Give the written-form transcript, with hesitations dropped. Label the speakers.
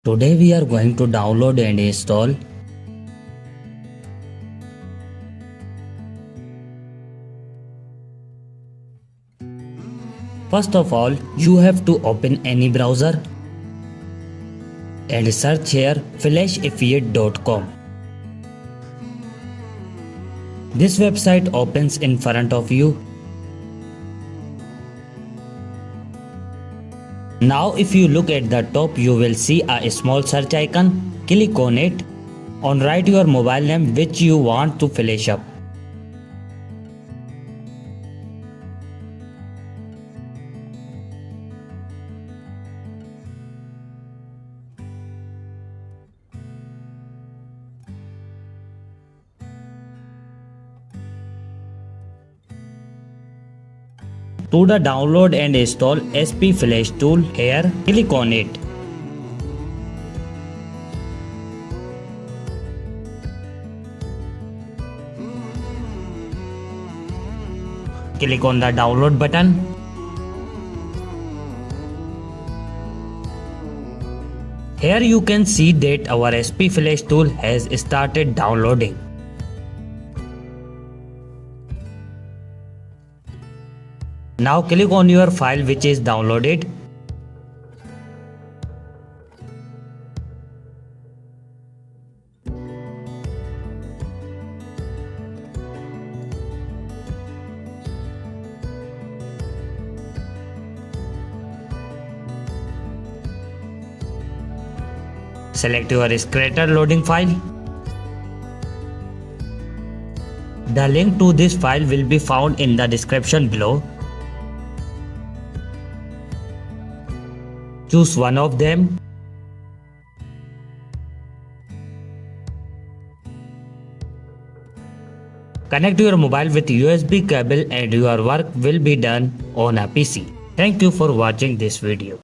Speaker 1: Today we are going to download and install First of all, you have to open any browser and search here flashaffiliate.com. This website opens in front of you. Now if you look at the top, you will see a small search icon. Click on it and write your mobile name which you want to flash up. To the download and install SP Flash tool, here click on it. Click on the download button. Here you can see that our SP Flash tool has started downloading. Now click on your file which is downloaded. Select your creator loading file. The link to this file will be found in the description below. Choose one of them. Connect your mobile with USB cable and your work will be done on a PC. Thank you for watching this video.